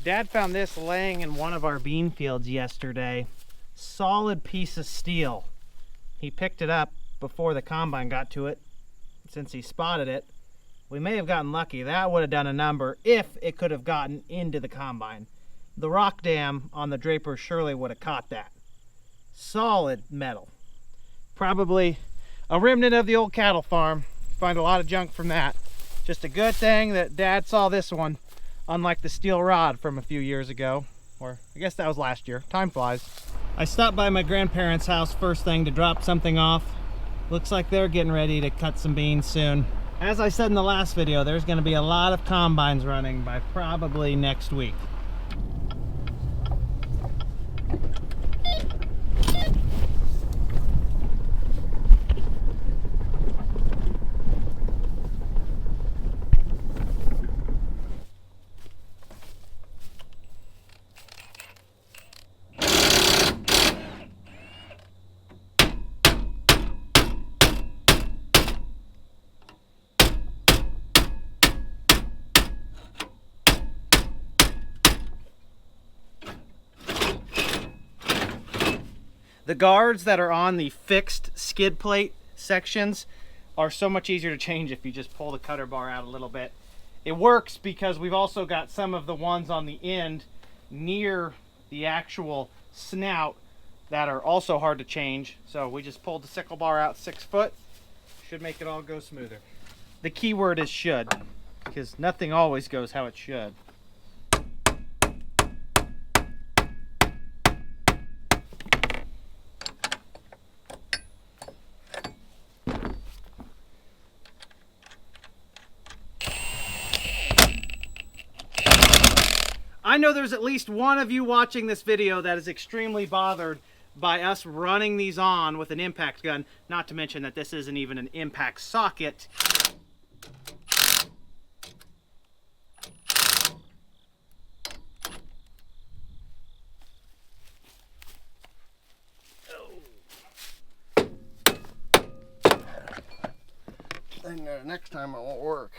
Dad found this laying in one of our bean fields yesterday. Solid piece of steel. He picked it up before the combine got to it. Since he spotted it, we may have gotten lucky. That would have done a number if it could have gotten into the combine. The rock dam on the draper surely would have caught that. Solid metal. Probably a remnant of the old cattle farm. Find a lot of junk from that. Just a good thing that Dad saw this one, unlike the steel rod from a few years ago. Or I guess that was last year. Time flies. I stopped by my grandparents' house first thing to drop something off. Looks like they're getting ready to cut some beans soon. As I said in the last video, there's going to be a lot of combines running by probably next week. The guards that are on the fixed skid plate sections are so much easier to change if you just pull the cutter bar out a little bit. It works because we've also got some of the ones on the end near the actual snout that are also hard to change. So we just pulled the sickle bar out 6 foot. Should make it all go smoother. The key word is should, because nothing always goes how it should. I know there's at least one of you watching this video that is extremely bothered by us running these on with an impact gun, not to mention that this isn't even an impact socket. Then next time it won't work.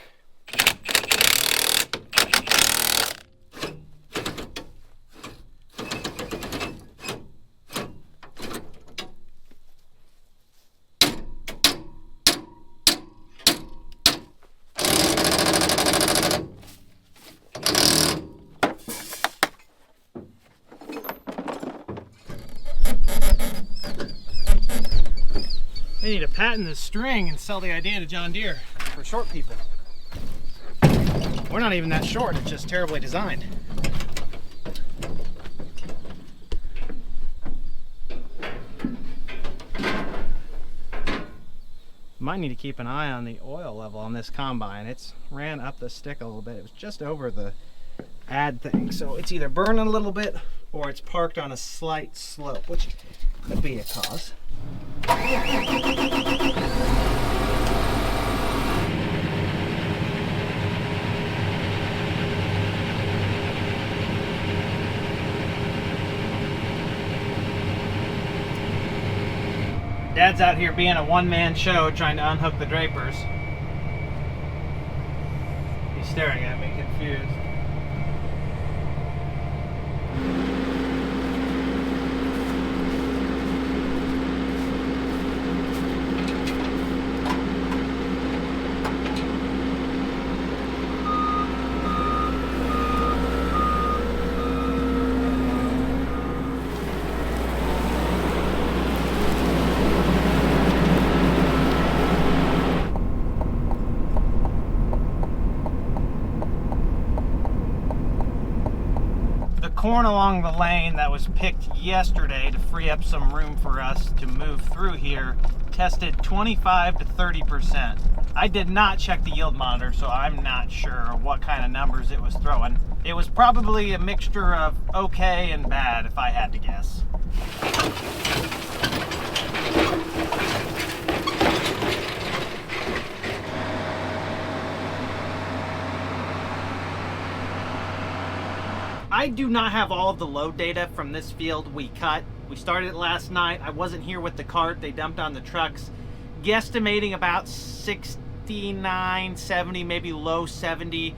They need to patent this string and sell the idea to John Deere for short people. We're not even that short, it's just terribly designed. Might need to keep an eye on the oil level on this combine. It's ran up the stick a little bit. It was just over the add thing. So it's either burning a little bit or it's parked on a slight slope, which could be a cause. Dad's out here being a one-man show trying to unhook the drapers. He's staring at me, confused. Corn along the lane that was picked yesterday to free up some room for us to move through here tested 25 to 30%. I did not check the yield monitor, so I'm not sure what kind of numbers it was throwing. It was probably a mixture of okay and bad, if I had to guess. I do not have all of the load data from this field we cut. We started it last night. I wasn't here with the cart. They dumped on the trucks. Guesstimating about 69, 70, maybe low 70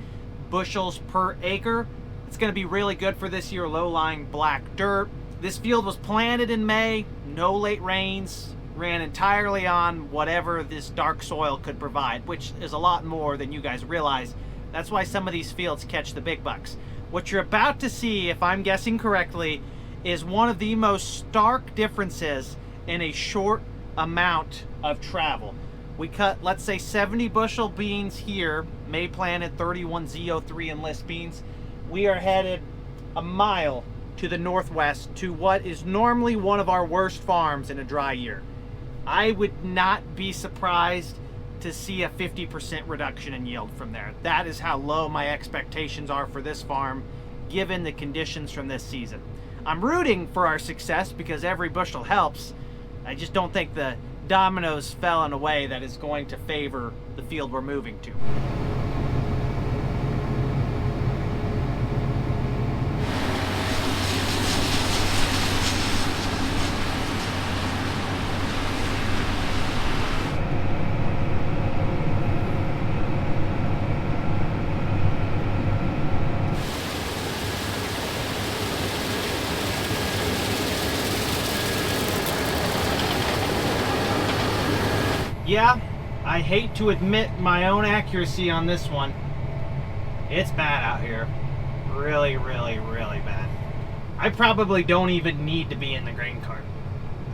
bushels per acre. It's going to be really good for this year low-lying black dirt. This field was planted in May, no late rains, ran entirely on whatever this dark soil could provide, which is a lot more than you guys realize. That's why some of these fields catch the big bucks. What you're about to see, if I'm guessing correctly, is one of the most stark differences in a short amount of travel. We cut, let's say, 70 bushel beans here, May planted 31Z03 enlist beans. We are headed a mile to the northwest to what is normally one of our worst farms in a dry year. I would not be surprised to see a 50% reduction in yield from there. That is how low my expectations are for this farm, given the conditions from this season. I'm rooting for our success because every bushel helps. I just don't think the dominoes fell in a way that is going to favor the field we're moving to. Yeah, I hate to admit my own accuracy on this one. It's bad out here. Really, really, really bad. I probably don't even need to be in the grain cart.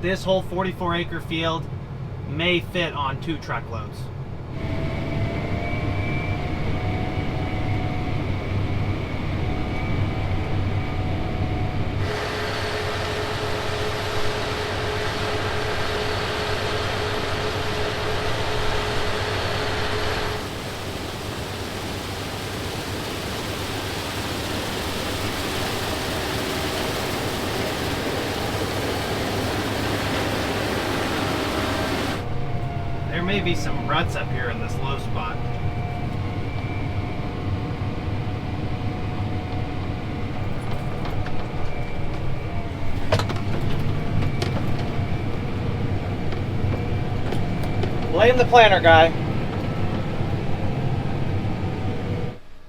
This whole 44-acre field may fit on 2 truckloads. There may be some ruts up here in this low spot. Blame the planter guy.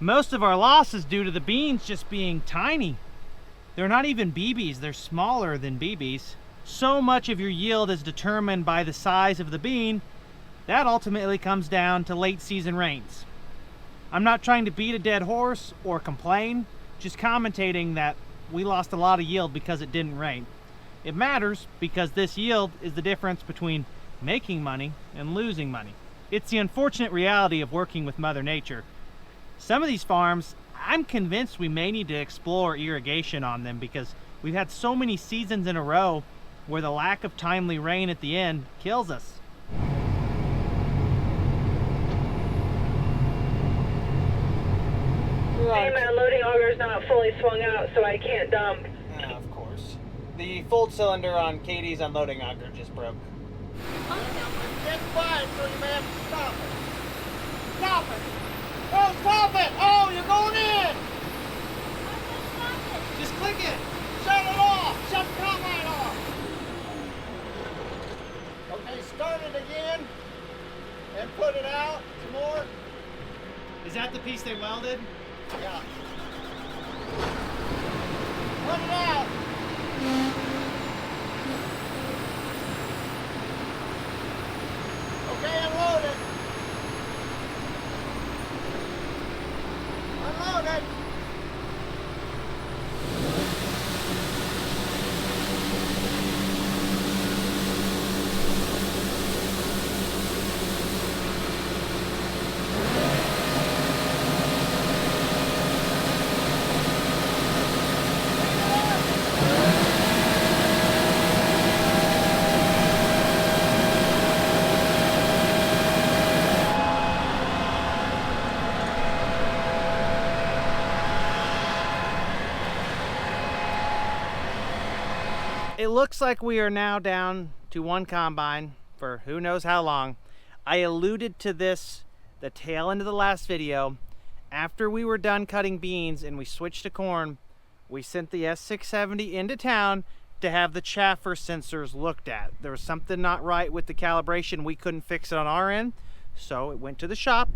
Most of our loss is due to the beans just being tiny. They're not even BBs, they're smaller than BBs. So much of your yield is determined by the size of the bean. That ultimately comes down to late season rains. I'm not trying to beat a dead horse or complain, just commentating that we lost a lot of yield because it didn't rain. It matters because this yield is the difference between making money and losing money. It's the unfortunate reality of working with Mother Nature. Some of these farms, I'm convinced we may need to explore irrigation on them because we've had so many seasons in a row where the lack of timely rain at the end kills us. Hey, my unloading auger is not fully swung out, so I can't dump. Of course. The full cylinder on Katie's unloading auger just broke. Get quiet so you may have to stop it. Stop it! Oh, stop it! Oh, you're going in! Just click it! Shut it off! Shut the combine off! Okay, start it again. And put it out some more. Is that the piece they welded? Yeah. Put it out. Okay, unload it. Unload it. It looks like we are now down to 1 combine for who knows how long. I alluded to this the tail end of the last video. After we were done cutting beans and we switched to corn, we sent the S670 into town to have the chaffer sensors looked at. There was something not right with the calibration. We couldn't fix it on our end, so it went to the shop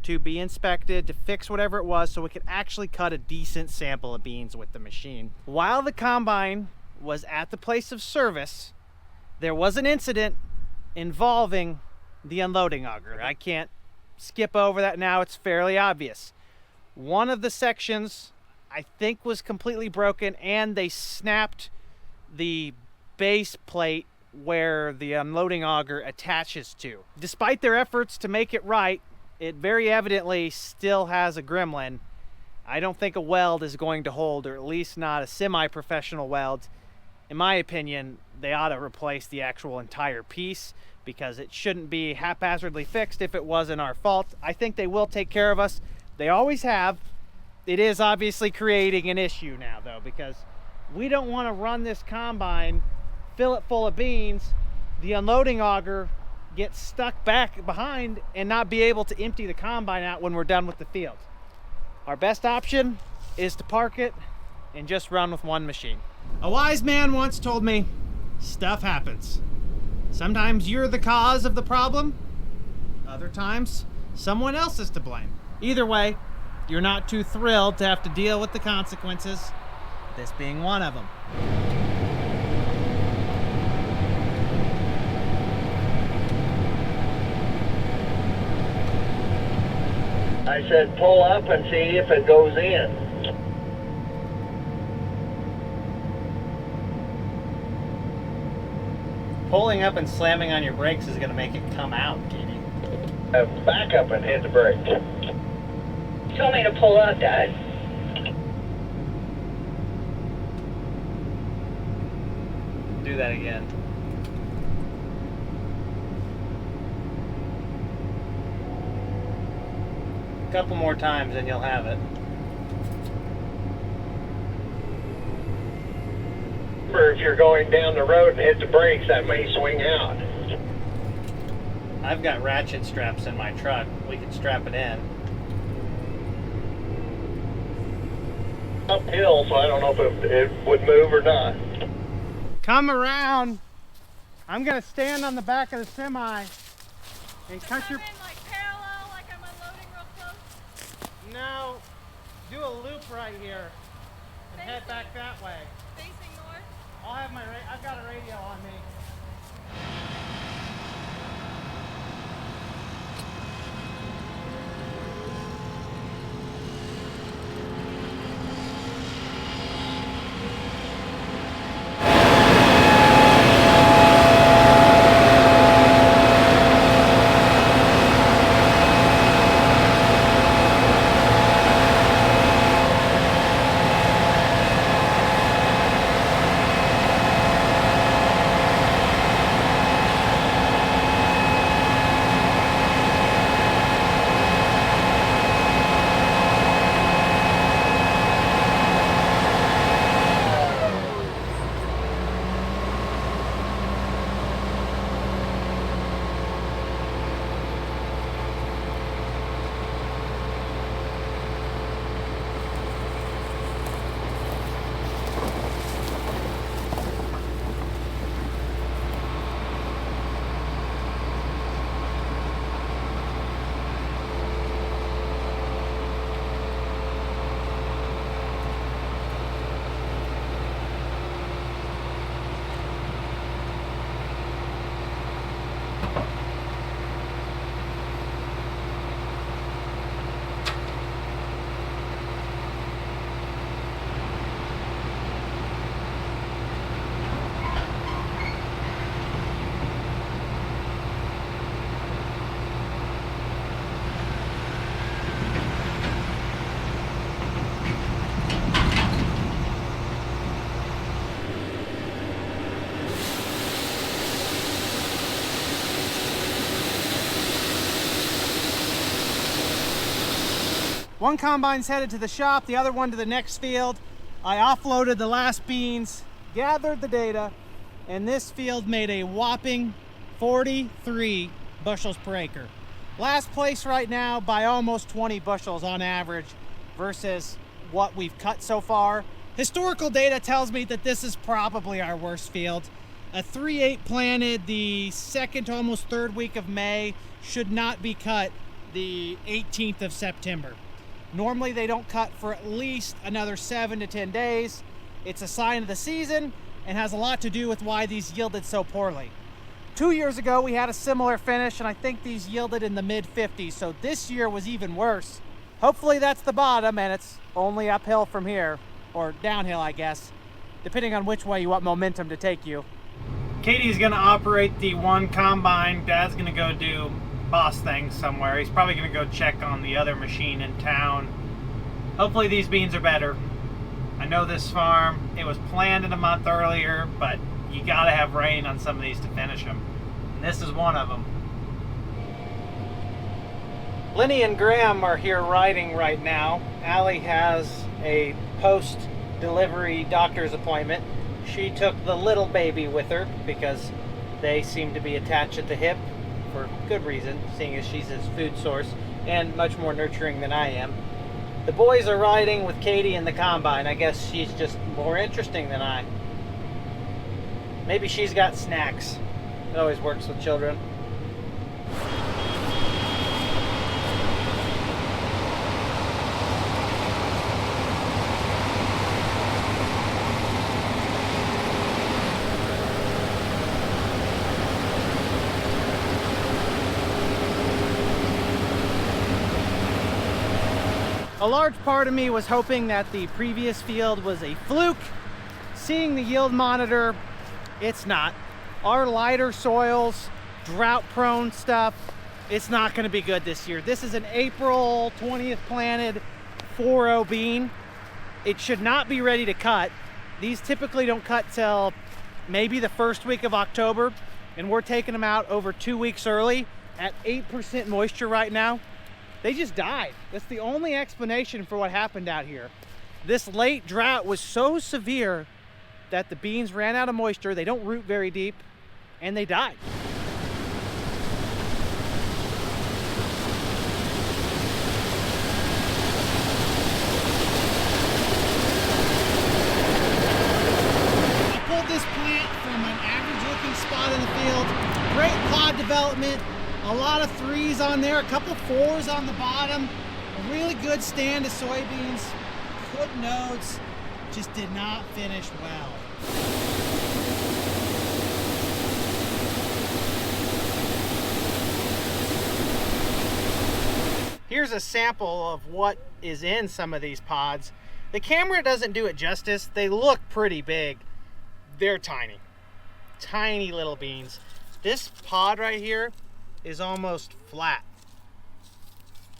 to be inspected, to fix whatever it was, so we could actually cut a decent sample of beans with the machine. While the combine was at the place of service, there was an incident involving the unloading auger. I can't skip over that now, it's fairly obvious. One of the sections, I think, was completely broken, and they snapped the base plate where the unloading auger attaches to. Despite their efforts to make it right, it very evidently still has a gremlin. I don't think a weld is going to hold, or at least not a semi-professional weld. In my opinion, they ought to replace the actual entire piece, because it shouldn't be haphazardly fixed if it wasn't our fault. I think they will take care of us. They always have. It is obviously creating an issue now, though, because we don't want to run this combine, fill it full of beans, the unloading auger gets stuck back behind and not be able to empty the combine out when we're done with the field. Our best option is to park it and just run with one machine. A wise man once told me, stuff happens. Sometimes you're the cause of the problem, other times someone else is to blame. Either way, you're not too thrilled to have to deal with the consequences, this being one of them. I said pull up and see if it goes in. Pulling up and slamming on your brakes is going to make it come out, Katie. Back up and hit the brake. You told me to pull up, Dad. Do that again. A couple more times and you'll have it. If you're going down the road and hit the brakes, that may swing out. I've got ratchet straps in my truck. We can strap it in. Uphill, so I don't know if it would move or not. Come around. I'm gonna stand on the back of the semi and cut your... like parallel, like I'm unloading real close? No, do a loop right here and head back that way. Facing north? I'll have I've got a radio on me. One combine's headed to the shop, the other one to the next field. I offloaded the last beans, gathered the data, and this field made a whopping 43 bushels per acre. Last place right now by almost 20 bushels on average versus what we've cut so far. Historical data tells me that this is probably our worst field. A 3/8 planted the second to almost third week of May should not be cut the 18th of September. Normally they don't cut for at least another 7 to 10 days. It's a sign of the season and has a lot to do with why these yielded so poorly. 2 years ago we had a similar finish, and I think these yielded in the mid 50s, so this year was even worse. Hopefully that's the bottom and it's only uphill from here, or downhill I guess, depending on which way you want momentum to take you. Katie's gonna operate the one combine. Dad's gonna go do boss things somewhere. He's probably gonna go check on the other machine in town. Hopefully these beans are better. I know this farm, it was planned in a month earlier, but you gotta have rain on some of these to finish them. And this is one of them. Lenny and Graham are here riding right now. Allie has a post-delivery doctor's appointment. She took the little baby with her because they seem to be attached at the hip for good reason, seeing as she's his food source and much more nurturing than I am. The boys are riding with Katie in the combine. I guess she's just more interesting than I. Maybe she's got snacks. It always works with children. A large part of me was hoping that the previous field was a fluke. Seeing the yield monitor, it's not. Our lighter soils, drought-prone stuff, it's not going to be good this year. This is an April 20th planted 4.0 bean. It should not be ready to cut. These typically don't cut till maybe the first week of October, and we're taking them out over 2 weeks early at 8% moisture right now. They just died. That's the only explanation for what happened out here. This late drought was so severe that the beans ran out of moisture. They don't root very deep, and they died. I pulled this plant from an average looking spot in the field. Great pod development. A lot of 3s on there, a couple 4s on the bottom. A really good stand of soybeans. Good nodes, just did not finish well. Here's a sample of what is in some of these pods. The camera doesn't do it justice. They look pretty big. They're tiny. Tiny little beans. This pod right here is almost flat.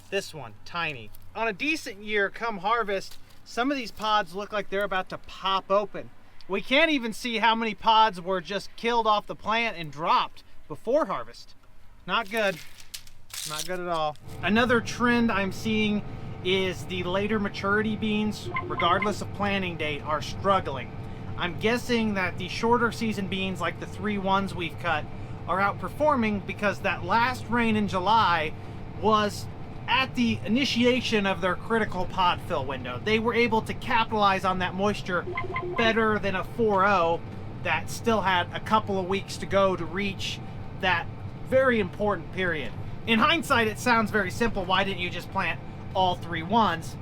This one, tiny. On a decent year, come harvest, some of these pods look like they're about to pop open. We can't even see how many pods were just killed off the plant and dropped before harvest. Not good. Not good at all. Another trend I'm seeing is the later maturity beans, regardless of planting date, are struggling. I'm guessing that the shorter season beans, like the 3-1s we've cut, are outperforming because that last rain in July was at the initiation of their critical pod fill window. They were able to capitalize on that moisture better than a 4.0 that still had a couple of weeks to go to reach that very important period. In hindsight, it sounds very simple. Why didn't you just plant all 3-1s?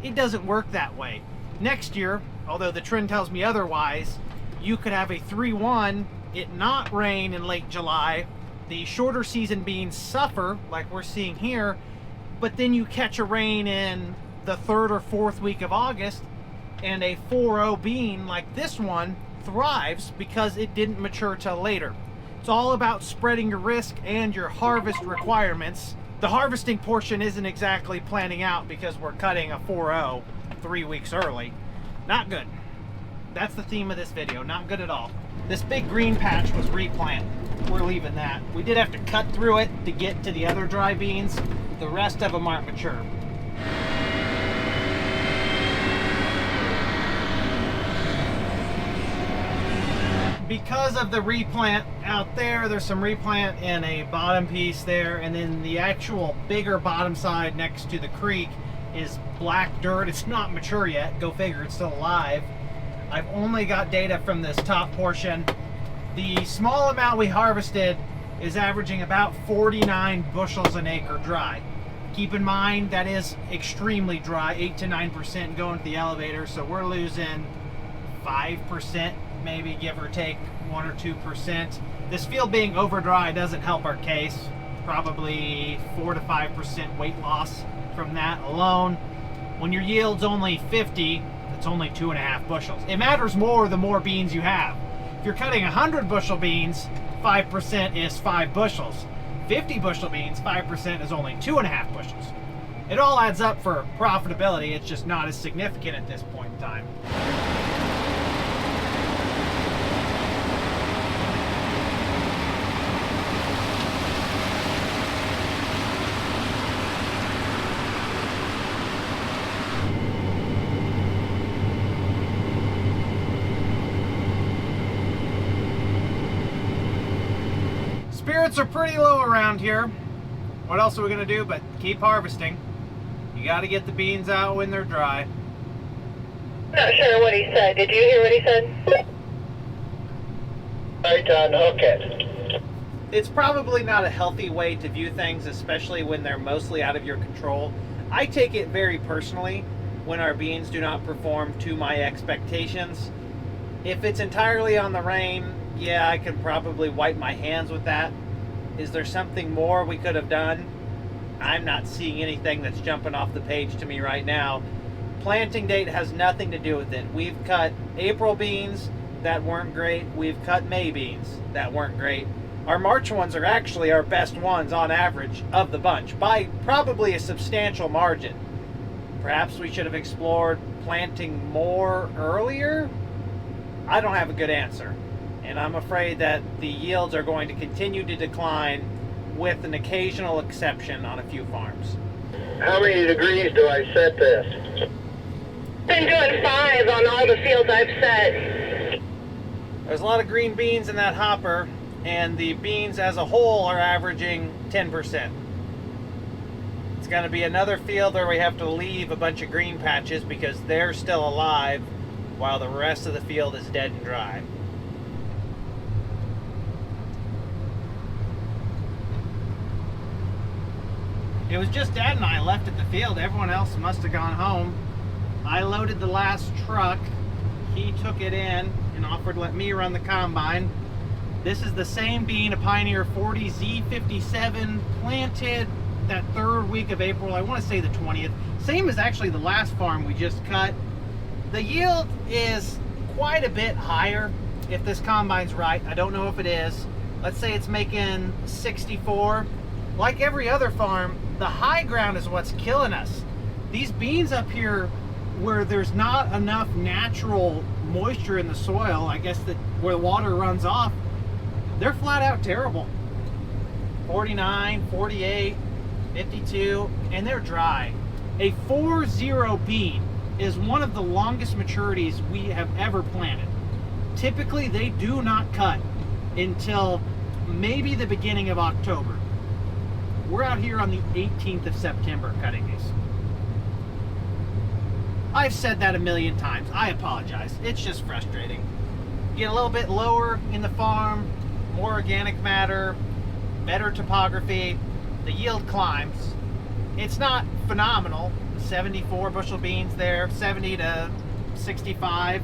It doesn't work that way. Next year, although the trend tells me otherwise, you could have a 3-1, it not rain in late July, the shorter season beans suffer like we're seeing here, but then you catch a rain in the 3rd or 4th week of August and a 4.0 bean like this one thrives because it didn't mature till later. It's all about spreading your risk and your harvest requirements. The harvesting portion isn't exactly planning out because we're cutting a 4.0 3 weeks early. Not good. That's the theme of this video, not good at all. This big green patch was replant. We're leaving that. We did have to cut through it to get to the other dry beans. The rest of them aren't mature. Because of the replant out there, there's some replant in a bottom piece there, and then the actual bigger bottom side next to the creek is black dirt. It's not mature yet. Go figure, it's still alive. I've only got data from this top portion. The small amount we harvested is averaging about 49 bushels an acre dry. Keep in mind that is extremely dry, 8 to 9% going to the elevator, so we're losing 5%, maybe give or take 1 or 2%. This field being over dry doesn't help our case. Probably 4 to 5% weight loss from that alone. When your yield's only 50, it's only 2.5 bushels. It matters more the more beans you have. If you're cutting 100 bushel beans, 5% is 5 bushels. 50 bushel beans, 5% is only 2.5 bushels. It all adds up for profitability, it's just not as significant at this point in time. Spirits are pretty low around here. What else are we gonna do but keep harvesting? You gotta get the beans out when they're dry. Not sure what he said. Did you hear what he said? Right to unhook it. It's probably not a healthy way to view things, especially when they're mostly out of your control. I take it very personally when our beans do not perform to my expectations. If it's entirely on the rain, yeah, I could probably wipe my hands with that. Is there something more we could have done? I'm not seeing anything that's jumping off the page to me right now. Planting date has nothing to do with it. We've cut April beans that weren't great. We've cut May beans that weren't great. Our March ones are actually our best ones on average of the bunch by probably a substantial margin. Perhaps we should have explored planting more earlier? I don't have a good answer. And I'm afraid that the yields are going to continue to decline with an occasional exception on a few farms. How many degrees do I set this? Been doing 5 on all the fields I've set. There's a lot of green beans in that hopper, and the beans as a whole are averaging 10%. It's going to be another field where we have to leave a bunch of green patches because they're still alive while the rest of the field is dead and dry. It was just Dad and I left at the field. Everyone else must have gone home. I loaded the last truck. He took it in and offered to let me run the combine. This is the same bean, a Pioneer 40 Z57, planted that 3rd week of April. I want to say the 20th. Same as actually the last farm we just cut. The yield is quite a bit higher if this combine's right. I don't know if it is. Let's say it's making 64. Like every other farm, the high ground is what's killing us. These beans up here where there's not enough natural moisture in the soil, I guess that where water runs off, they're flat out terrible. 49, 48, 52, and they're dry. A 4-0 bean is one of the longest maturities we have ever planted. Typically, they do not cut until maybe the beginning of October. We're out here on the 18th of September cutting these. I've said that a million times. I apologize. It's just frustrating. Get a little bit lower in the farm, more organic matter, better topography, the yield climbs. It's not phenomenal. 74 bushel beans there, 70 to 65.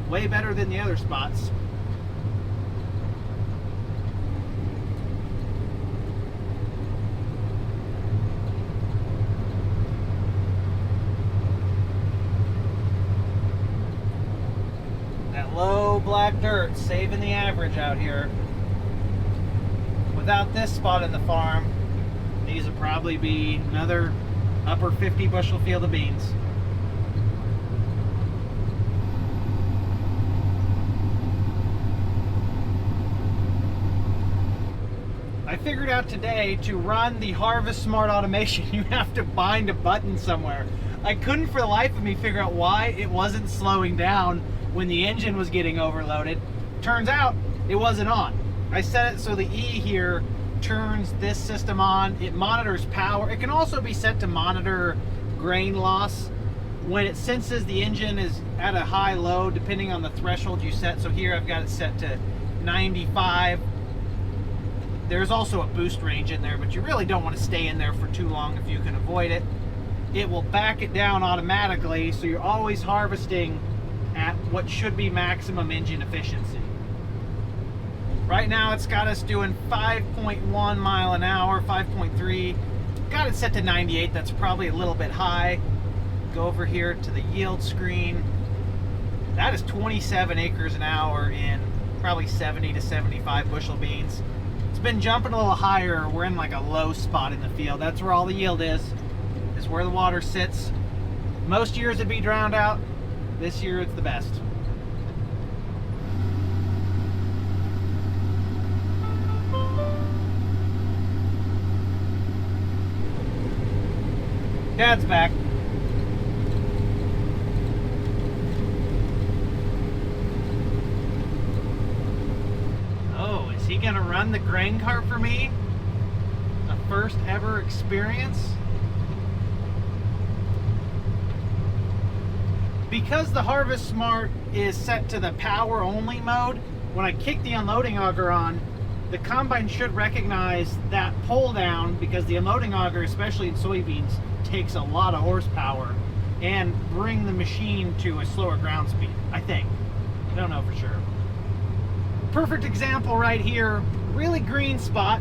Way better than the other spots. Low black dirt, saving the average out here. Without this spot in the farm, these would probably be another upper 50 bushel field of beans. I figured out today to run the Harvest Smart automation, you have to bind a button somewhere. I couldn't for the life of me figure out why it wasn't slowing down when the engine was getting overloaded. Turns out it wasn't on. I set it so the E here turns this system on. It monitors power. It can also be set to monitor grain loss when it senses the engine is at a high load, depending on the threshold you set. So here I've got it set to 95. There's also a boost range in there, but you really don't want to stay in there for too long if you can avoid it. It will back it down automatically, so you're always harvesting at what should be maximum engine efficiency. Right now it's got us doing 5.1 mile an hour, 5.3. Got it set to 98, that's probably a little bit high. Go over here to the yield screen. That is 27 acres an hour in probably 70 to 75 bushel beans. It's been jumping a little higher. We're in like a low spot in the field. That's where all the yield is where the water sits. Most years it'd be drowned out. This year it's the best. Dad's back. Oh, is he gonna run the grain cart for me? A first ever experience? Because the Harvest Smart is set to the power only mode, when I kick the unloading auger on, the combine should recognize that pull down, because the unloading auger, especially in soybeans, takes a lot of horsepower, and bring the machine to a slower ground speed, I think. I don't know for sure. Perfect example right here, really green spot,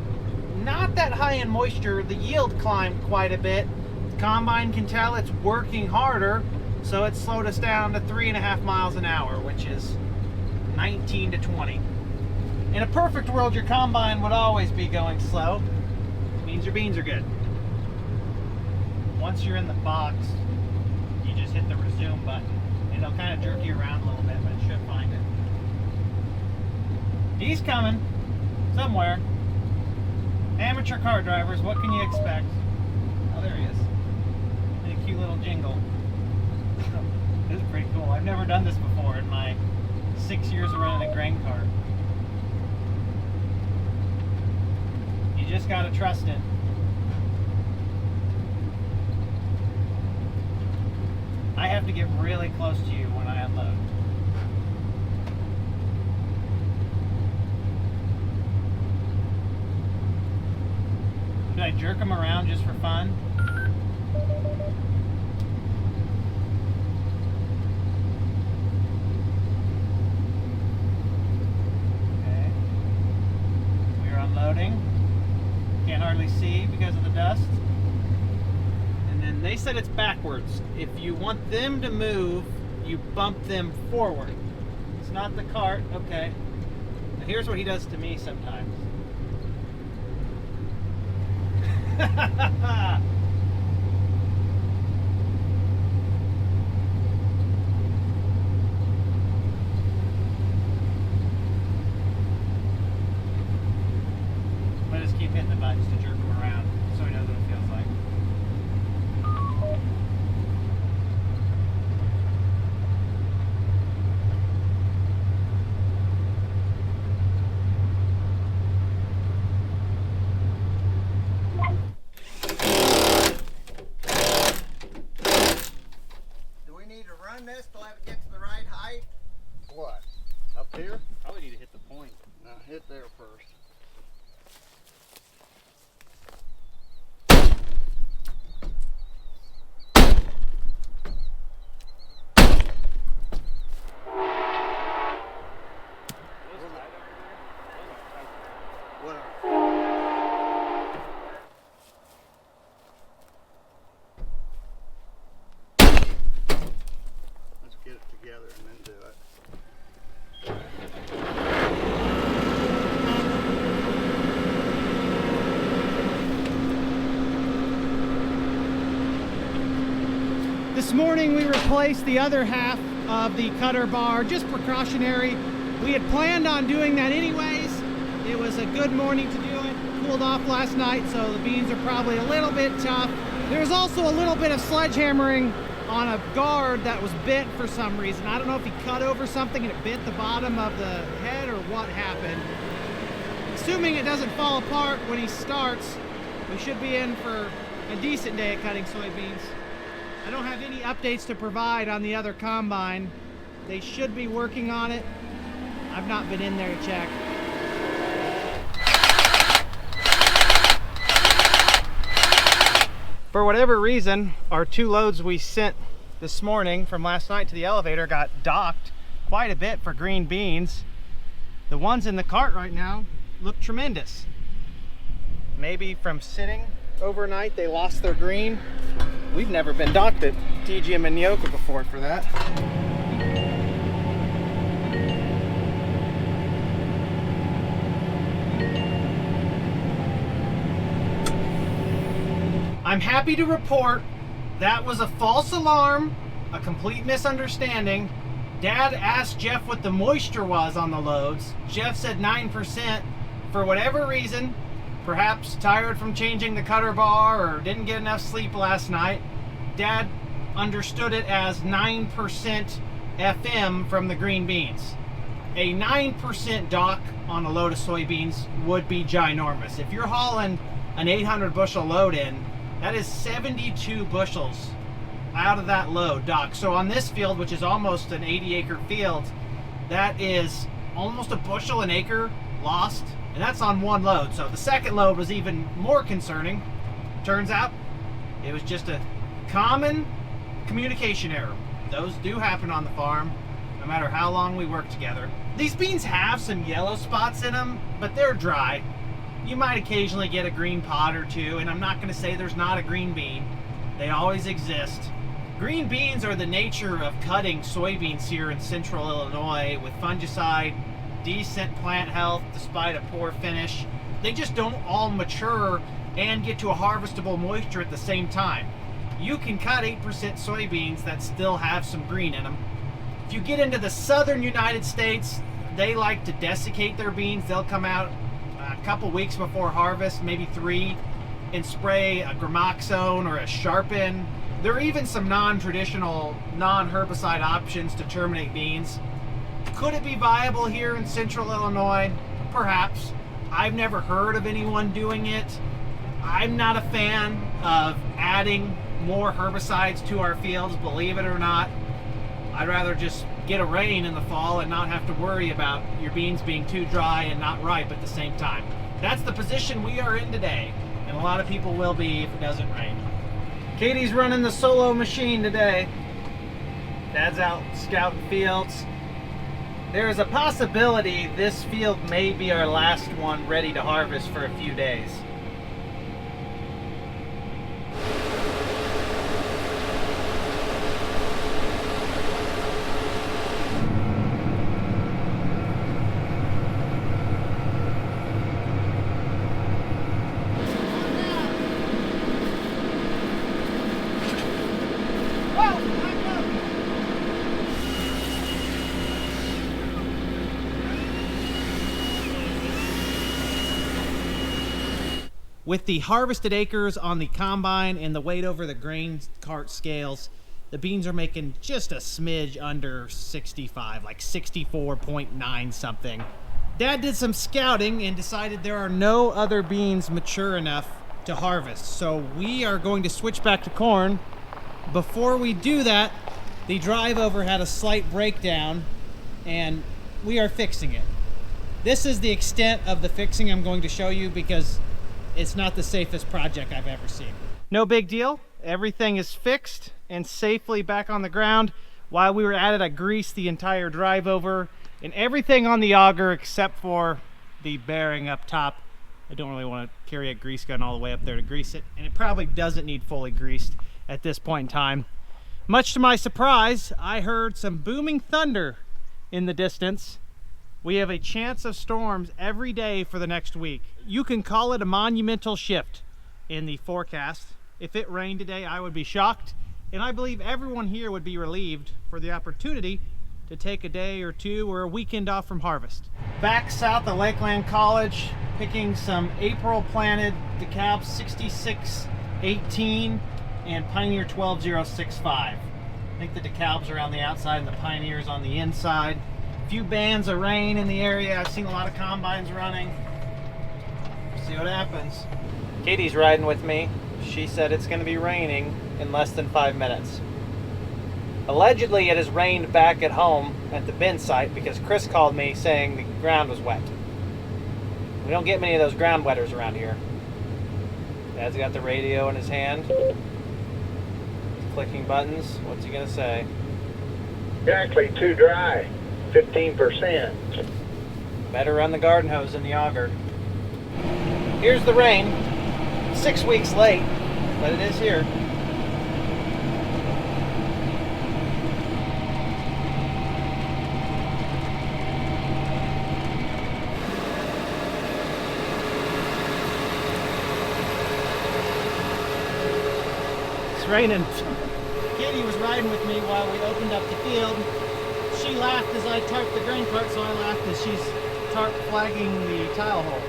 not that high in moisture, the yield climbed quite a bit. The combine can tell it's working harder, so it slowed us down to 3.5 miles an hour, which is 19 to 20. In a perfect world, your combine would always be going slow. It means your beans are good. Once you're in the box, you just hit the resume button. It'll kind of jerk you around a little bit, but it should find it. He's coming somewhere. Amateur car drivers, what can you expect? Oh, there he is. And a cute little jingle. This is pretty cool. I've never done this before in my 6 years of running a grain cart. You just gotta trust it. I have to get really close to you when I unload. Should I jerk them around just for fun? Okay. We're unloading. Can't hardly see because of the dust. And then they said it's backwards. If you want them to move, you bump them forward. It's not the cart. Okay. Now here's what he does to me sometimes. I just keep hitting the buttons to jerk him around so he knows what it feels like. Do we need to run this till it gets to the right height? What? Up here? Probably need to hit the point. No, hit there first. Let's get it together and then do it. This morning we replaced the other half of the cutter bar, just precautionary. We had planned on doing that anyways. It was a good morning to do it. Cooled off last night, so the beans are probably a little bit tough. There's also a little bit of sledgehammering on a guard that was bent for some reason. I don't know if he cut over something and it bent the bottom of the head or what happened. Assuming it doesn't fall apart when he starts, we should be in for a decent day of cutting soybeans. I don't have any updates to provide on the other combine. They should be working on it. I've not been in there to check. For whatever reason, our 2 loads we sent this morning from last night to the elevator got docked quite a bit for green beans. The ones in the cart right now look tremendous. Maybe from sitting overnight they lost their green. We've never been docked at TGM and Neoka before for that. I'm happy to report that was a false alarm, a complete misunderstanding. Dad asked Jeff what the moisture was on the loads. Jeff said 9%. For whatever reason, perhaps tired from changing the cutter bar or didn't get enough sleep last night, Dad understood it as 9% FM from the green beans. A 9% dock on a load of soybeans would be ginormous. If you're hauling an 800 bushel load in, that is 72 bushels out of that load dock. So on this field, which is almost an 80 acre field, that is almost a bushel an acre lost, and that's on one load. So the second load was even more concerning. Turns out it was just a common communication error. Those do happen on the farm, no matter how long we work together. These beans have some yellow spots in them, but they're dry. You might occasionally get a green pod or two, and I'm not going to say there's not a green bean. They always exist. Green beans are the nature of cutting soybeans here in central Illinois with fungicide, decent plant health despite a poor finish. They just don't all mature and get to a harvestable moisture at the same time. You can cut 8% soybeans that still have some green in them. If you get into the southern United States, they like to desiccate their beans. They'll come out a couple weeks before harvest, maybe 3, and spray a gramoxone or a sharpen. There are even some non-traditional, non-herbicide options to terminate beans. Could it be viable here in central Illinois? Perhaps. I've never heard of anyone doing it. I'm not a fan of adding more herbicides to our fields, believe it or not. I'd rather just get a rain in the fall and not have to worry about your beans being too dry and not ripe at the same time. That's the position we are in today, and a lot of people will be if it doesn't rain. Katie's running the solo machine today. Dad's out scouting fields. There is a possibility this field may be our last one ready to harvest for a few days. With the harvested acres on the combine and the weight over the grain cart scales, the beans are making just a smidge under 65, like 64.9 something. Dad did some scouting and decided there are no other beans mature enough to harvest. So we are going to switch back to corn. Before we do that, the drive over had a slight breakdown and we are fixing it. This is the extent of the fixing I'm going to show you because it's not the safest project I've ever seen. No big deal. Everything is fixed and safely back on the ground. While we were at it, I greased the entire drive over and everything on the auger except for the bearing up top. I don't really want to carry a grease gun all the way up there to grease it, and it probably doesn't need fully greased at this point in time. Much to my surprise, I heard some booming thunder in the distance. We have a chance of storms every day for the next week. You can call it a monumental shift in the forecast. If it rained today, I would be shocked, and I believe everyone here would be relieved for the opportunity to take a day or two or a weekend off from harvest. Back south of Lakeland College, picking some April planted DeKalb 6618 and Pioneer 12065. I think the DeKalbs are on the outside and the Pioneers on the inside. Few bands of rain in the area. I've seen a lot of combines running. See what happens. Katie's riding with me. She said it's going to be raining in less than 5 minutes. Allegedly, it has rained back at home at the bin site because Chris called me saying the ground was wet. We don't get many of those ground wetters around here. Dad's got the radio in his hand. Clicking buttons. What's he gonna say? Exactly, too dry. 15%. Better run the garden hose in the auger. Here's the rain. 6 weeks late, but it is here. It's raining. Katie was riding with me while we opened up the field. She laughed as I tarped the grain cart, so I laughed as she's tarp flagging the tile hole.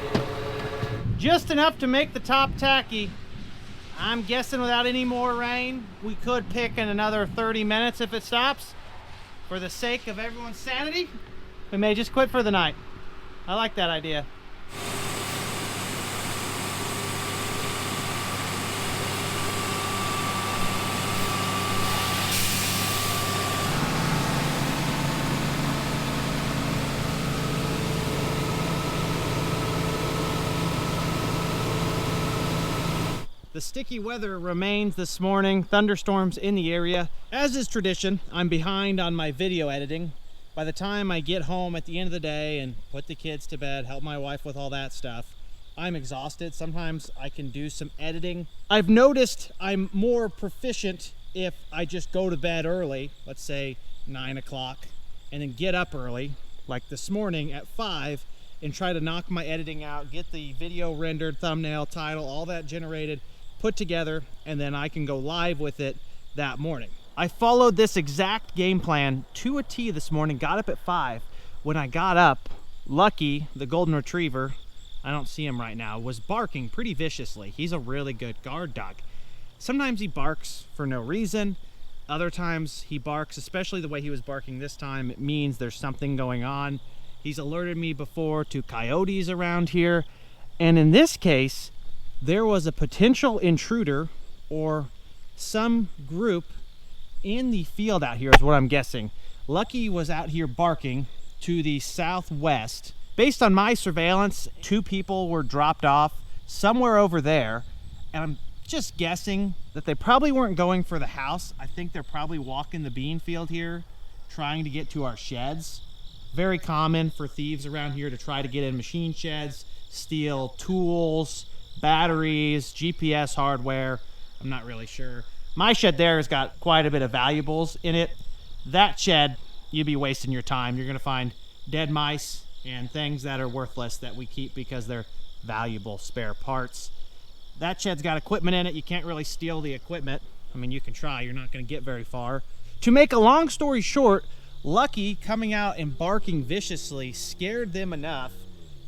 Just enough to make the top tacky. I'm guessing without any more rain, we could pick in another 30 minutes if it stops. For the sake of everyone's sanity, we may just quit for the night. I like that idea. The sticky weather remains this morning, thunderstorms in the area. As is tradition, I'm behind on my video editing. By the time I get home at the end of the day and put the kids to bed, help my wife with all that stuff, I'm exhausted. Sometimes I can do some editing. I've noticed I'm more proficient if I just go to bed early, let's say 9 o'clock, and then get up early, like this morning at 5, and try to knock my editing out, get the video rendered, thumbnail, title, all that generated, put together, and then I can go live with it that morning. I followed this exact game plan to a T this morning, got up at 5. When I got up, Lucky, the golden retriever, I don't see him right now, was barking pretty viciously. He's a really good guard dog. Sometimes he barks for no reason. Other times he barks, especially the way he was barking this time, it means there's something going on. He's alerted me before to coyotes around here. And in this case, there was a potential intruder or some group in the field out here is what I'm guessing. Lucky was out here barking to the southwest. Based on my surveillance, 2 people were dropped off somewhere over there, and I'm just guessing that they probably weren't going for the house. I think they're probably walking the bean field here, trying to get to our sheds. Very common for thieves around here to try to get in machine sheds, steal tools, batteries, GPS hardware. I'm not really sure. My shed there has got quite a bit of valuables in it. That shed, you'd be wasting your time. You're gonna find dead mice and things that are worthless that we keep because they're valuable spare parts. That shed's got equipment in it. You can't really steal the equipment. I mean, you can try, you're not gonna get very far. To make a long story short, Lucky coming out and barking viciously scared them enough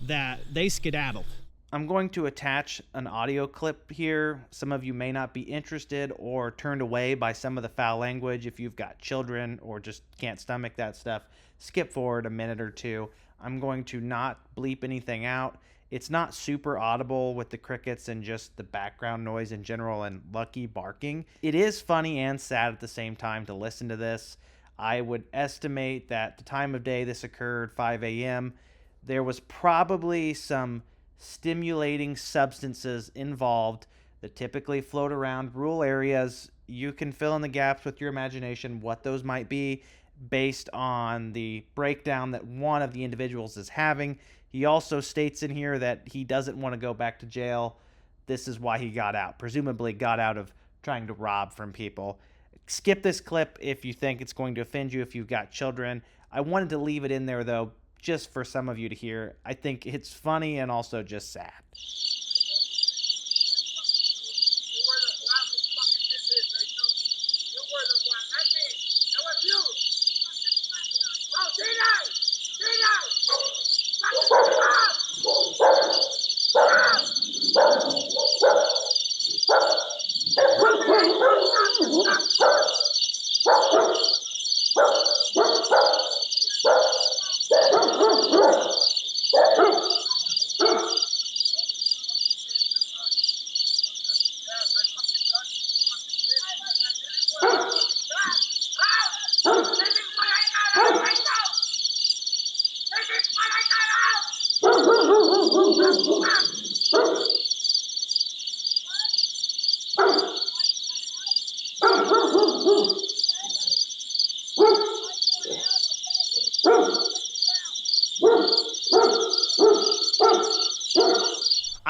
that they skedaddled. I'm going to attach an audio clip here. Some of you may not be interested or turned away by some of the foul language. If you've got children or just can't stomach that stuff, skip forward a minute or two. I'm going to not bleep anything out. It's not super audible with the crickets and just the background noise in general and Lucky barking. It is funny and sad at the same time to listen to this. I would estimate that the time of day this occurred, 5 a.m., there was probably some stimulating substances involved that typically float around rural areas. You can fill in the gaps with your imagination what those might be based on the breakdown that one of the individuals is having. He also states in here that he doesn't want to go back to jail. This is why he got out, presumably got out of trying to rob from people. Skip this clip if you think it's going to offend you if you've got children. I wanted to leave it in there though, just for some of you to hear. I think it's funny and also just sad.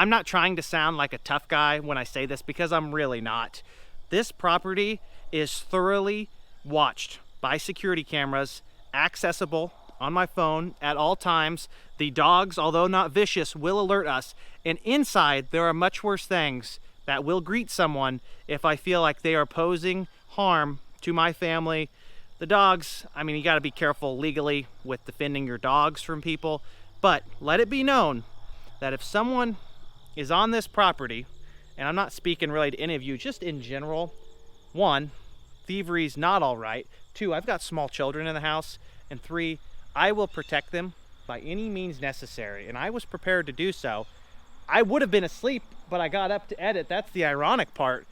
I'm not trying to sound like a tough guy when I say this, because I'm really not. This property is thoroughly watched by security cameras, accessible on my phone at all times. The dogs, although not vicious, will alert us. And inside, there are much worse things that will greet someone if I feel like they are posing harm to my family. The dogs, I mean, you gotta be careful legally with defending your dogs from people, but let it be known that if someone is on this property, and I'm not speaking really to any of you, just in general, 1, thievery's not all right. 2, I've got small children in the house. And 3, I will protect them by any means necessary. And I was prepared to do so. I would have been asleep, but I got up to edit. That's the ironic part.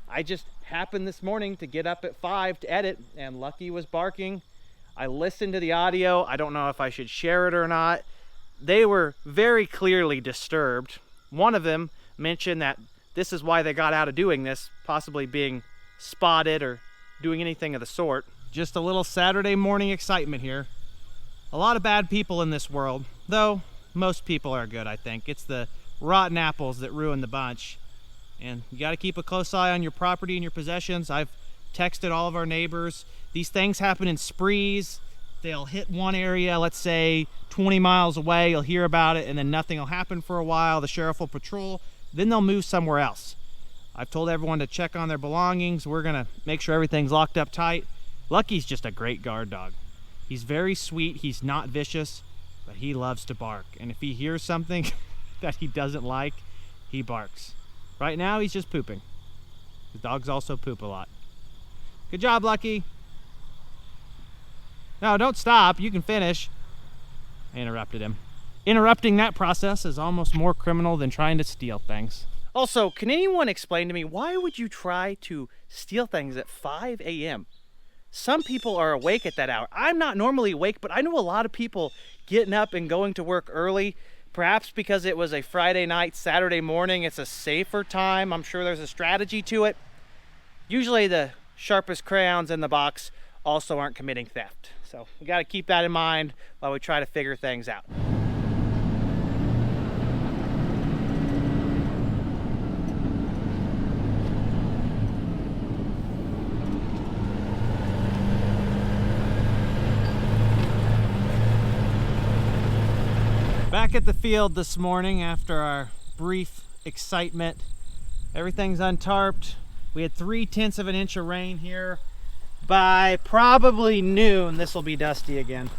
I just happened this morning to get up at 5 to edit, and Lucky was barking. I listened to the audio. I don't know if I should share it or not. They were very clearly disturbed. One of them mentioned that this is why they got out of doing this, possibly being spotted or doing anything of the sort. Just a little Saturday morning excitement here. A lot of bad people in this world, though most people are good, I think. It's the rotten apples that ruin the bunch. And you got to keep a close eye on your property and your possessions. I've texted all of our neighbors. These things happen in sprees. They'll hit one area, let's say 20 miles away. You'll hear about it, and then nothing will happen for a while. The sheriff will patrol. Then they'll move somewhere else. I've told everyone to check on their belongings. We're going to make sure everything's locked up tight. Lucky's just a great guard dog. He's very sweet. He's not vicious, but he loves to bark. And if he hears something that he doesn't like, he barks. Right now, he's just pooping. The dogs also poop a lot. Good job, Lucky. No, don't stop. You can finish. I interrupted him. Interrupting that process is almost more criminal than trying to steal things. Also, can anyone explain to me, why would you try to steal things at 5 a.m.? Some people are awake at that hour. I'm not normally awake, but I know a lot of people getting up and going to work early, perhaps because it was a Friday night, Saturday morning. It's a safer time. I'm sure there's a strategy to it. Usually the sharpest crayons in the box also aren't committing theft. So we got to keep that in mind while we try to figure things out. Back at the field this morning after our brief excitement. Everything's untarped. We had 3/10 of an inch of rain here. By probably noon, this will be dusty again.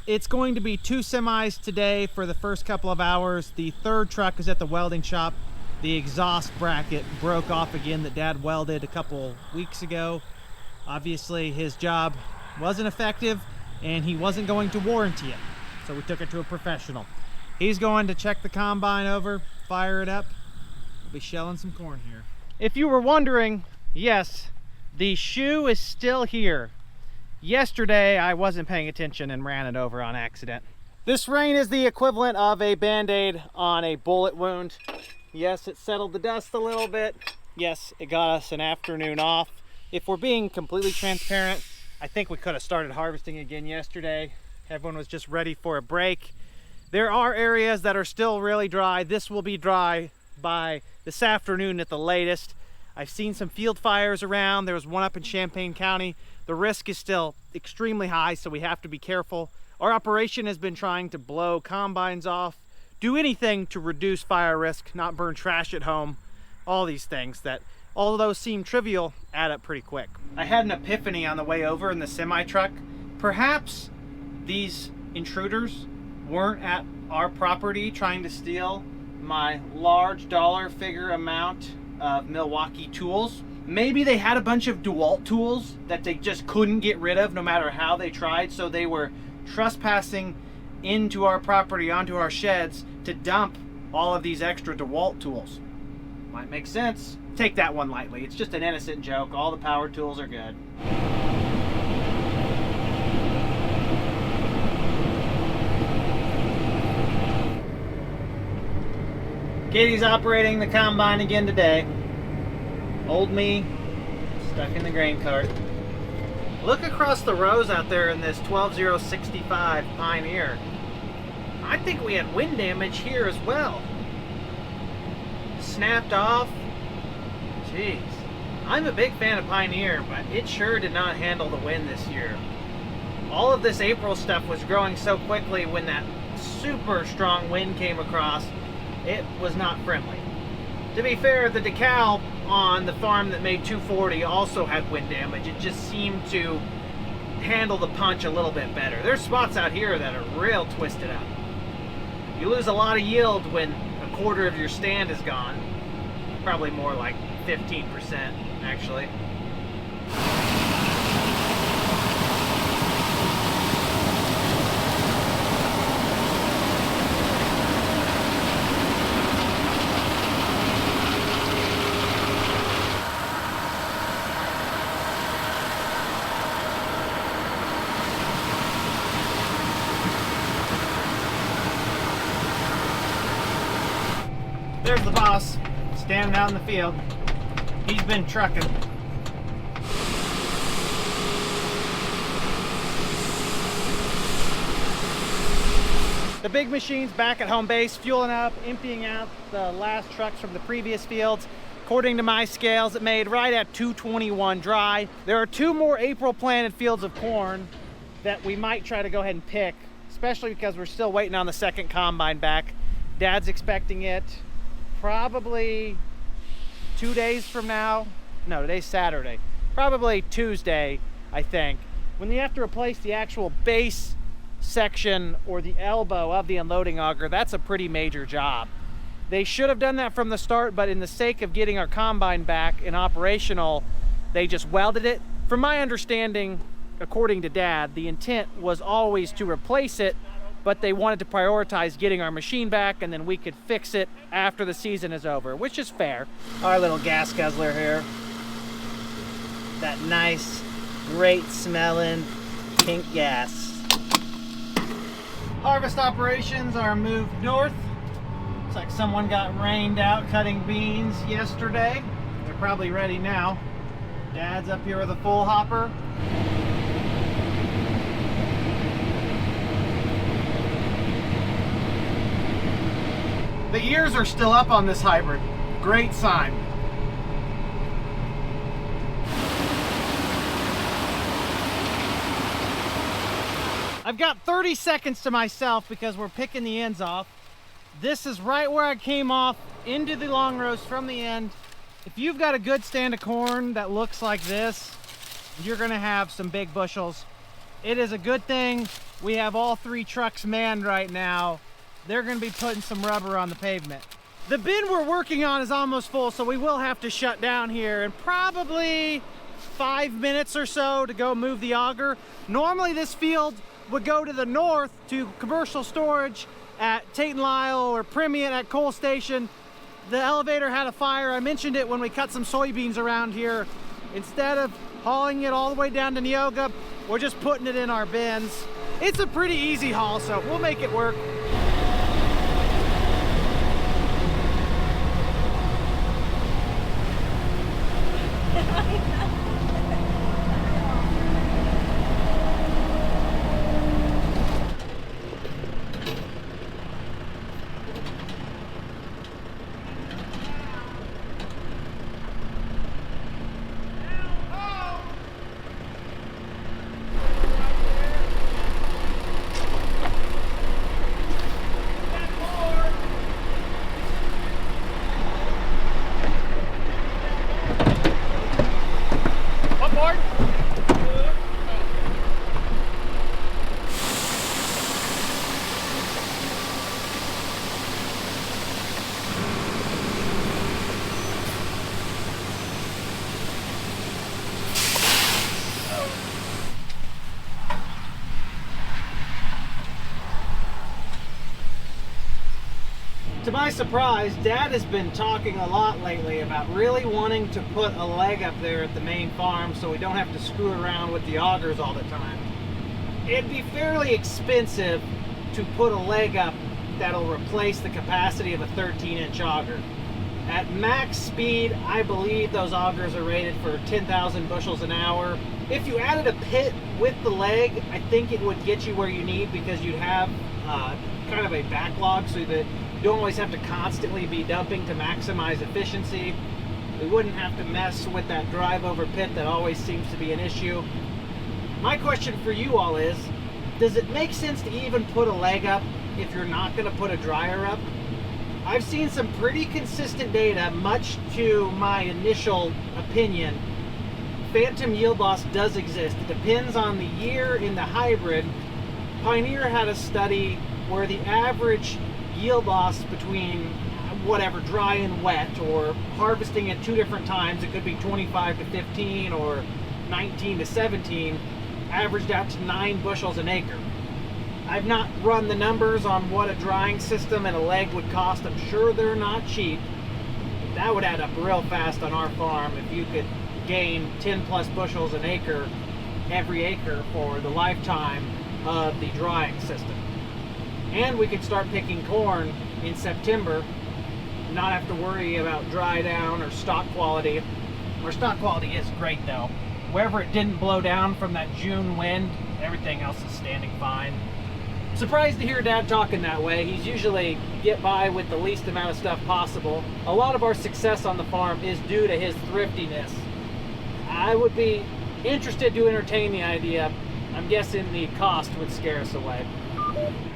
It's going to be 2 semis today for the first couple of hours. The third truck is at the welding shop. The exhaust bracket broke off again that Dad welded a couple weeks ago. Obviously, his job wasn't effective and he wasn't going to warranty it. So we took it to a professional. He's going to check the combine over, fire it up. We'll be shelling some corn here. If you were wondering, yes, the shoe is still here. Yesterday, I wasn't paying attention and ran it over on accident. This rain is the equivalent of a Band-Aid on a bullet wound. Yes, it settled the dust a little bit. Yes, it got us an afternoon off. If we're being completely transparent, I think we could have started harvesting again yesterday. Everyone was just ready for a break. There are areas that are still really dry. This will be dry by this afternoon at the latest. I've seen some field fires around. There was one up in Champaign County. The risk is still extremely high, so we have to be careful. Our operation has been trying to blow combines off, do anything to reduce fire risk, not burn trash at home, all these things that, although seem trivial, add up pretty quick. I had an epiphany on the way over in the semi-truck. Perhaps these intruders weren't at our property trying to steal my large dollar figure amount of Milwaukee tools. Maybe they had a bunch of DeWalt tools that they just couldn't get rid of no matter how they tried, so they were trespassing into our property, onto our sheds, to dump all of these extra DeWalt tools. Might make sense. Take that one lightly. It's just an innocent joke. All the power tools are good. Katie's operating the combine again today. Old me, stuck in the grain cart. Look across the rows out there in this 12065 Pioneer. I think we had wind damage here as well. snapped off. Jeez. I'm a big fan of Pioneer, but it sure did not handle the wind this year. All of this April stuff was growing so quickly when that super strong wind came across, it was not friendly. To be fair, the decal on the farm that made 240 also had wind damage. It just seemed to handle the punch a little bit better. There's spots out here that are real twisted up. You lose a lot of yield when a quarter of your stand is gone. Probably more like 15% actually. There's the boss, standing out in the field. He's been trucking. The big machine's back at home base, fueling up, emptying out the last trucks from the previous fields. According to my scales, it made right at 221 dry. There are 2 more April planted fields of corn that we might try to go ahead and pick, especially because we're still waiting on the second combine back. Dad's expecting it probably 2 days from now. No, today's Saturday. Probably Tuesday, I think. When you have to replace the actual base section or the elbow of the unloading auger, that's a pretty major job. They should have done that from the start, but in the sake of getting our combine back and operational, they just welded it. From my understanding, according to Dad, the intent was always to replace it, but they wanted to prioritize getting our machine back and then we could fix it after the season is over, which is fair. Our little gas guzzler here. That nice, great smelling pink gas. Harvest operations are moved north. Looks like someone got rained out cutting beans yesterday. They're probably ready now. Dad's up here with a full hopper. The ears are still up on this hybrid. Great sign. I've got 30 seconds to myself because we're picking the ends off. This is right where I came off into the long rows from the end. If you've got a good stand of corn that looks like this, you're gonna have some big bushels. It is a good thing we have all 3 trucks manned right now. They're gonna be putting some rubber on the pavement. The bin we're working on is almost full, so we will have to shut down here in probably 5 minutes or so to go move the auger. Normally this field would go to the north to commercial storage at Tate & Lyle or Premium at Coal Station. The elevator had a fire. I mentioned it when we cut some soybeans around here. Instead of hauling it all the way down to Neoga, we're just putting it in our bins. It's a pretty easy haul, so we'll make it work. To my surprise, Dad has been talking a lot lately about really wanting to put a leg up there at the main farm so we don't have to screw around with the augers all the time. It'd be fairly expensive to put a leg up that'll replace the capacity of a 13-inch auger. At max speed, I believe those augers are rated for 10,000 bushels an hour. If you added a pit with the leg, I think it would get you where you need, because you'd have kind of a backlog so that you don't always have to constantly be dumping to maximize efficiency. We wouldn't have to mess with that drive over pit that always seems to be an issue. My question for you all is, does it make sense to even put a leg up if you're not going to put a dryer up? I've seen some pretty consistent data, much to my initial opinion. Phantom yield loss does exist. It depends on the year in the hybrid. Pioneer had a study where the average yield loss between whatever, dry and wet, or harvesting at 2 different times, it could be 25 to 15 or 19 to 17, averaged out to 9 bushels an acre. I've not run the numbers on what a drying system and a leg would cost. I'm sure they're not cheap. That would add up real fast on our farm if you could gain 10 plus bushels an acre every acre for the lifetime of the drying system. And we could start picking corn in September, not have to worry about dry down or stock quality. Our stock quality is great though. Wherever it didn't blow down from that June wind, everything else is standing fine. Surprised to hear Dad talking that way. He's usually get by with the least amount of stuff possible. A lot of our success on the farm is due to his thriftiness. I would be interested to entertain the idea. I'm guessing the cost would scare us away.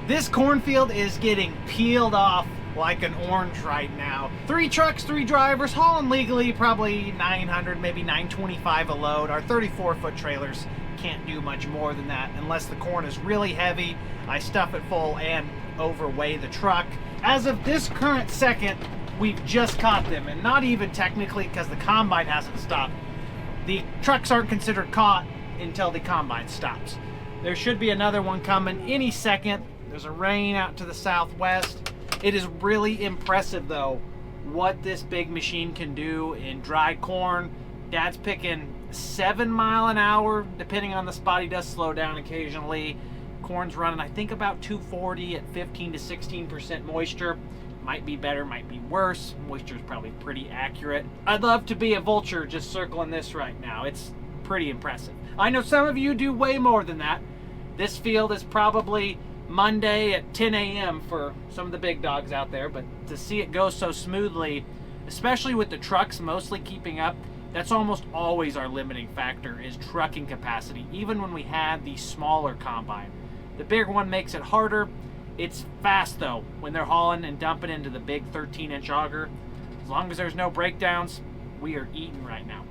This cornfield is getting peeled off like an orange right now. 3 trucks, 3 drivers, hauling legally probably 900, maybe 925 a load. Our 34-foot trailers can't do much more than that unless the corn is really heavy. I stuff it full and overweigh the truck. As of this current second, we've just caught them, and not even technically, because the combine hasn't stopped. The trucks aren't considered caught until the combine stops. There should be another one coming any second. There's a rain out to the southwest. It is really impressive though what this big machine can do in dry corn. Dad's picking 7 miles an hour, depending on the spot. He does slow down occasionally. Corn's running, I think, about 240 at 15 to 16% moisture. Might be better, might be worse. Moisture is probably pretty accurate. I'd love to be a vulture just circling this right now. It's pretty impressive. I know some of you do way more than that. This field is probably Monday at 10 a.m. for some of the big dogs out there, but to see it go so smoothly, especially with the trucks mostly keeping up, that's almost always our limiting factor, is trucking capacity, even when we had the smaller combine. The bigger one makes it harder. It's fast though when they're hauling and dumping into the big 13-inch auger. As long as there's no breakdowns, we are eating right now.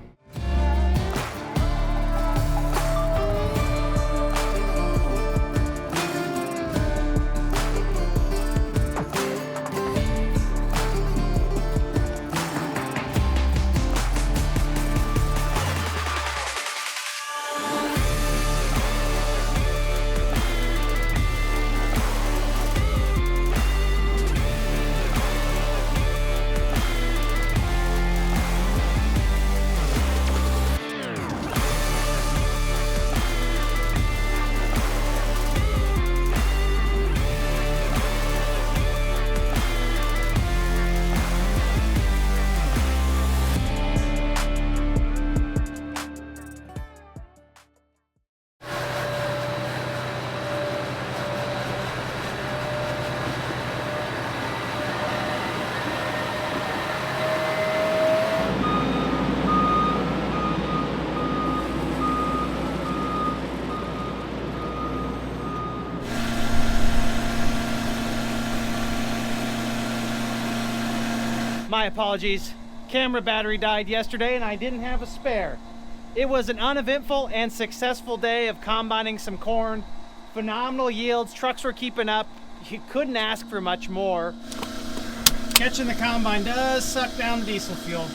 My apologies. Camera battery died yesterday and I didn't have a spare. It was an uneventful and successful day of combining some corn. Phenomenal yields, trucks were keeping up. You couldn't ask for much more. Catching the combine does suck down the diesel fuel.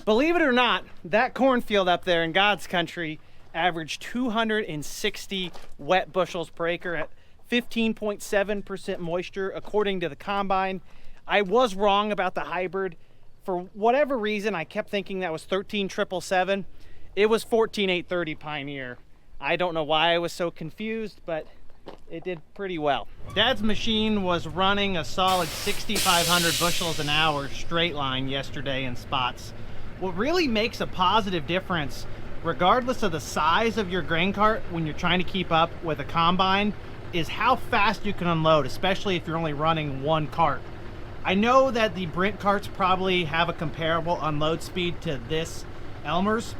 Believe it or not, that cornfield up there in God's country averaged 260 wet bushels per acre at 15.7% moisture according to the combine. I was wrong about the hybrid. For whatever reason, I kept thinking that was 13,777. It was 14,830 Pioneer. I don't know why I was so confused, but it did pretty well. Dad's machine was running a solid 6,500 bushels an hour straight line yesterday in spots. What really makes a positive difference, regardless of the size of your grain cart when you're trying to keep up with a combine, is how fast you can unload, especially if you're only running one cart. I know that the Brent carts probably have a comparable unload speed to this Elmer's.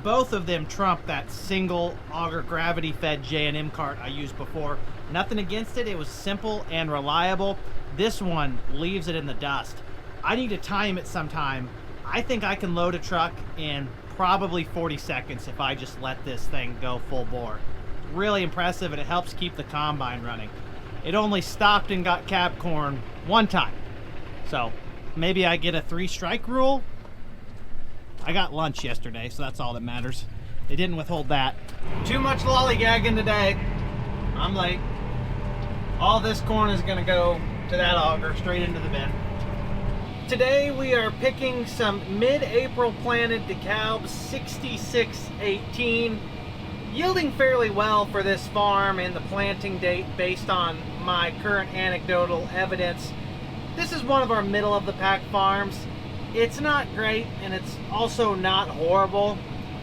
Both of them trump that single Auger gravity fed J&M cart I used before. Nothing against it, it was simple and reliable. This one leaves it in the dust. I need to time it sometime. I think I can load a truck in probably 40 seconds if I just let this thing go full bore. Really impressive, and it helps keep the combine running. It only stopped and got cab corn one time. So maybe I get a 3-strike rule. I got lunch yesterday, so that's all that matters. They didn't withhold that. Too much lollygagging today. I'm late. All this corn is gonna go to that auger, straight into the bin. Today we are picking some mid-April planted DeKalb 6618. Yielding fairly well for this farm and the planting date based on my current anecdotal evidence. This is one of our middle of the pack farms. It's not great, and it's also not horrible.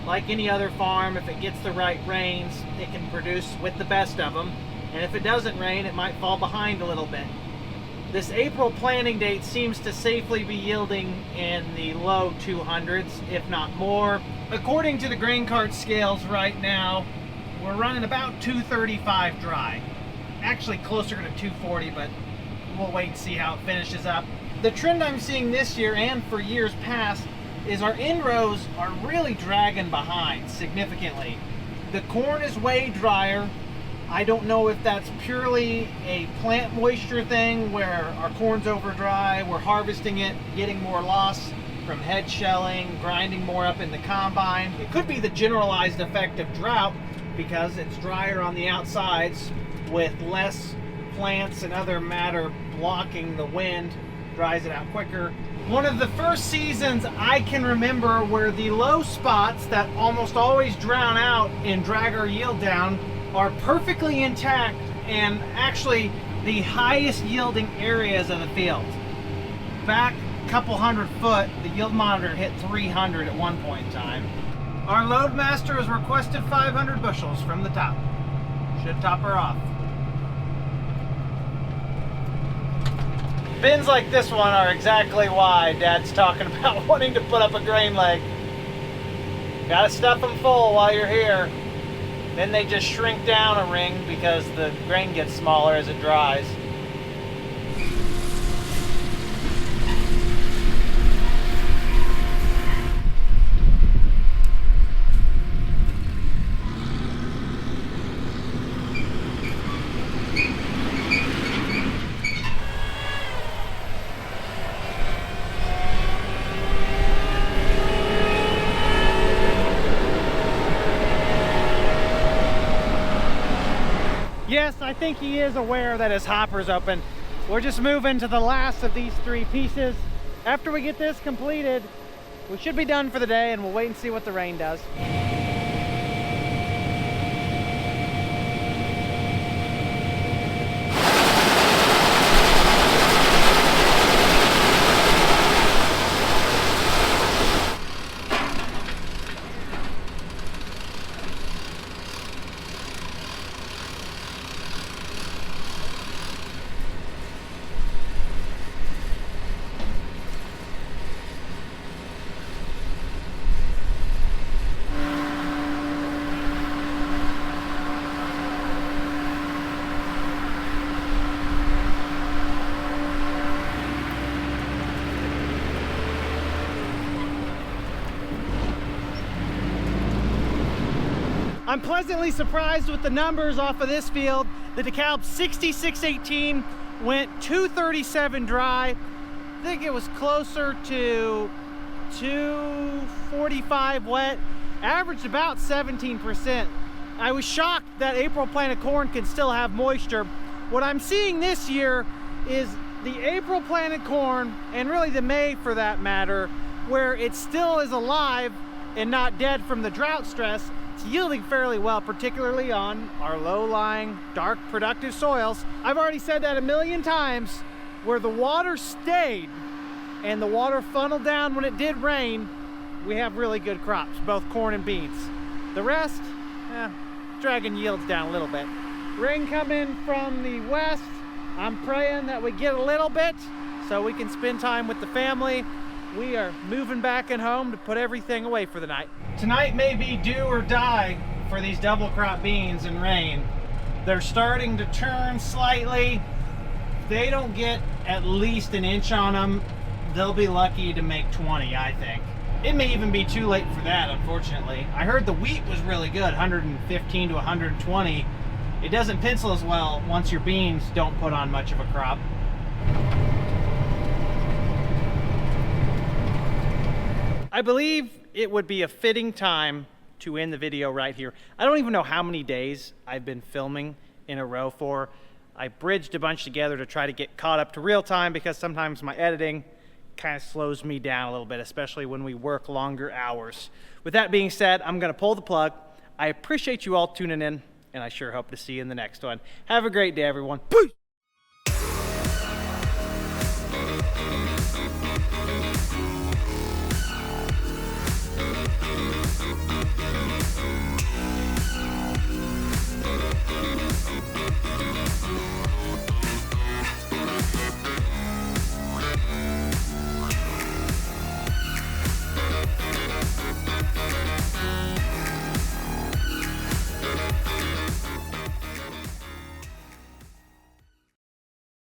Like any other farm, if it gets the right rains, it can produce with the best of them. And if it doesn't rain, it might fall behind a little bit. This April planting date seems to safely be yielding in the low 200s, if not more. According to the grain cart scales right now, we're running about 235 dry. Actually closer to 240, but we'll wait and see how it finishes up. The trend I'm seeing this year and for years past is our end rows are really dragging behind significantly. The corn is way drier. I don't know if that's purely a plant moisture thing where our corn's over dry, we're harvesting it, getting more loss from head shelling, grinding more up in the combine. It could be the generalized effect of drought because it's drier on the outsides with less plants and other matter blocking the wind, dries it out quicker. One of the first seasons I can remember where the low spots that almost always drown out and drag our yield down are perfectly intact and actually the highest yielding areas of the field. Back a couple 100 foot, the yield monitor hit 300 at one point in time. Our loadmaster has requested 500 bushels from the top. Should top her off. Bins like this one are exactly why Dad's talking about wanting to put up a grain leg. Gotta stuff them full while you're here. Then they just shrink down a ring because the grain gets smaller as it dries. Yes, I think he is aware that his hopper's open. We're just moving to the last of these 3 pieces. After we get this completed, we should be done for the day, and we'll wait and see what the rain does. I'm pleasantly surprised with the numbers off of this field. The DeKalb 6618 went 237 dry. I think it was closer to 245 wet, averaged about 17%. I was shocked that April planted corn can still have moisture. What I'm seeing this year is the April planted corn, and really the May for that matter, where it still is alive and not dead from the drought stress. It's yielding fairly well, particularly on our low-lying, dark, productive soils. I've already said that a million times, where the water stayed and the water funneled down when it did rain, we have really good crops, both corn and beans. The rest, dragging yields down a little bit. Rain coming from the west. I'm praying that we get a little bit so we can spend time with the family. We are moving back in home to put everything away for the night. Tonight may be do or die for these double crop beans and rain. They're starting to turn slightly. If they don't get at least an inch on them, they'll be lucky to make 20, I think. It may even be too late for that, unfortunately. I heard the wheat was really good, 115 to 120. It doesn't pencil as well once your beans don't put on much of a crop. I believe it would be a fitting time to end the video right here. I don't even know how many days I've been filming in a row for. I bridged a bunch together to try to get caught up to real time because sometimes my editing kind of slows me down a little bit, especially when we work longer hours. With that being said, I'm gonna pull the plug. I appreciate you all tuning in, and I sure hope to see you in the next one. Have a great day, everyone. Peace!